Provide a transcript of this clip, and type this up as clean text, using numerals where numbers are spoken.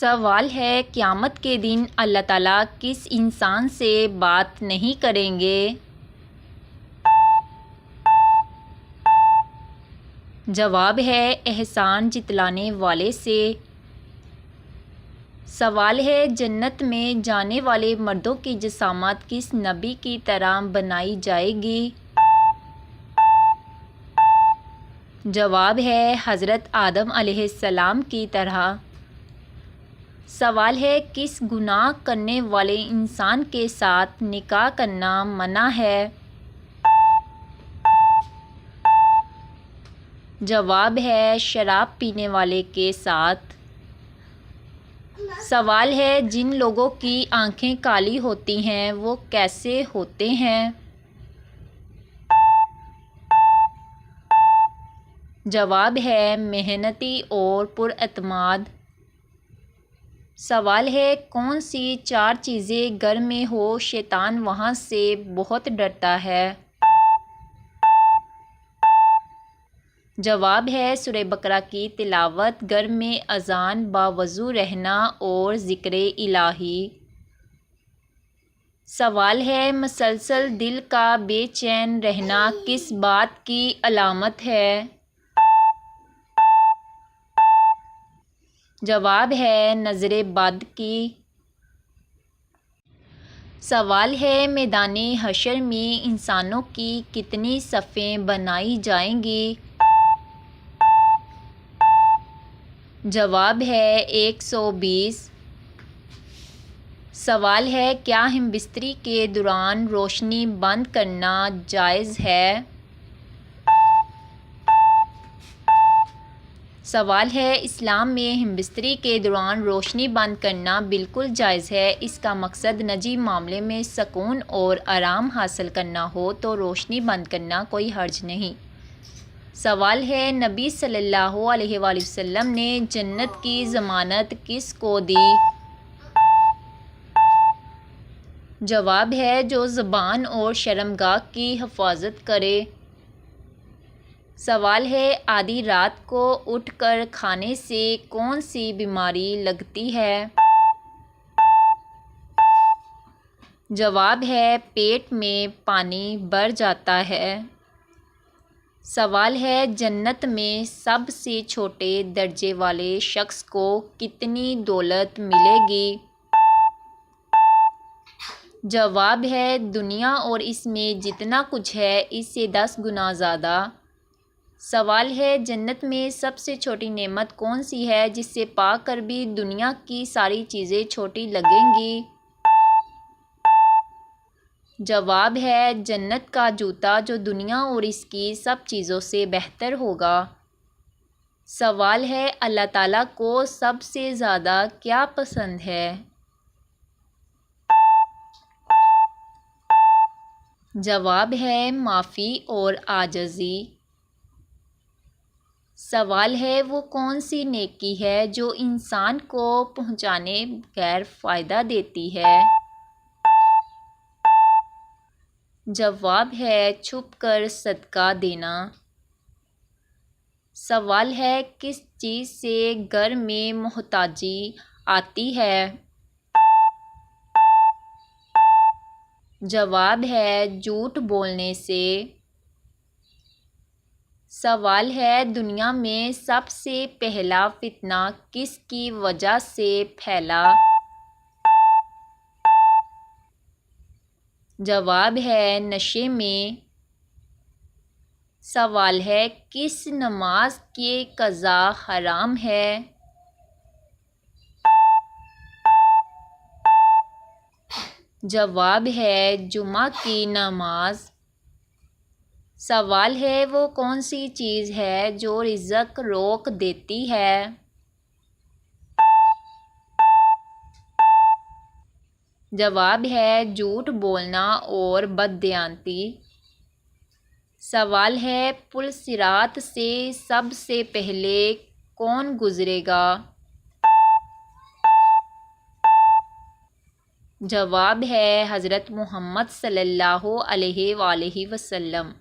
سوال ہے قیامت کے دن اللہ تعالیٰ کس انسان سے بات نہیں کریں گے؟ جواب ہے احسان جتلانے والے سے۔ سوال ہے جنت میں جانے والے مردوں کی جسامت کس نبی کی طرح بنائی جائے گی؟ جواب ہے حضرت آدم علیہ السلام کی طرح۔ سوال ہے کس گناہ کرنے والے انسان کے ساتھ نکاح کرنا منع ہے؟ جواب ہے شراب پینے والے کے ساتھ۔ سوال ہے جن لوگوں کی آنکھیں کالی ہوتی ہیں وہ کیسے ہوتے ہیں؟ جواب ہے محنتی اور پراعتماد۔ سوال ہے کون سی 4 چیزیں گھر میں ہو شیطان وہاں سے بہت ڈرتا ہے؟ جواب ہے سورہ بقرہ کی تلاوت، گھر میں اذان، باوضو رہنا اور ذکر الہی۔ سوال ہے مسلسل دل کا بے چین رہنا کس بات کی علامت ہے؟ جواب ہے نظر بد کی۔ سوال ہے میدان حشر میں انسانوں کی کتنی صفیں بنائی جائیں گی؟ جواب ہے 120۔ سوال ہے کیا ہم بستری کے دوران روشنی بند کرنا جائز ہے؟ سوال ہے اسلام میں ہم بستری کے دوران روشنی بند کرنا بالکل جائز ہے۔ اس کا مقصد نجی معاملے میں سکون اور آرام حاصل کرنا ہو تو روشنی بند کرنا کوئی حرج نہیں۔ سوال ہے نبی صلی اللہ علیہ وآلہ وسلم نے جنت کی ضمانت کس کو دی؟ جواب ہے جو زبان اور شرمگاہ کی حفاظت کرے۔ سوال ہے آدھی رات کو اٹھ کر کھانے سے کون سی بیماری لگتی ہے؟ جواب ہے پیٹ میں پانی بھر جاتا ہے۔ سوال ہے جنت میں سب سے چھوٹے درجے والے شخص کو کتنی دولت ملے گی؟ جواب ہے دنیا اور اس میں جتنا کچھ ہے اس سے 10 گنا زیادہ۔ سوال ہے جنت میں سب سے چھوٹی نعمت کون سی ہے جس سے پا کر بھی دنیا کی ساری چیزیں چھوٹی لگیں گی؟ جواب ہے جنت کا جوتا جو دنیا اور اس کی سب چیزوں سے بہتر ہوگا۔ سوال ہے اللہ تعالیٰ کو سب سے زیادہ کیا پسند ہے؟ جواب ہے معافی اور عاجزی۔ سوال ہے وہ کون سی نیکی ہے جو انسان کو پہنچانے بغیر فائدہ دیتی ہے؟ جواب ہے چھپ کر صدقہ دینا۔ سوال ہے کس چیز سے گھر میں محتاجی آتی ہے؟ جواب ہے جھوٹ بولنے سے۔ سوال ہے دنیا میں سب سے پہلا فتنہ کس کی وجہ سے پھیلا؟ جواب ہے نشے میں۔ سوال ہے کس نماز کی قضا حرام ہے؟ جواب ہے جمعہ کی نماز۔ سوال ہے وہ کون سی چیز ہے جو رزق روک دیتی ہے؟ جواب ہے جھوٹ بولنا اور بددیانتی۔ سوال ہے پل صراط سے سب سے پہلے کون گزرے گا؟ جواب ہے حضرت محمد صلی اللہ علیہ وآلہ وسلم۔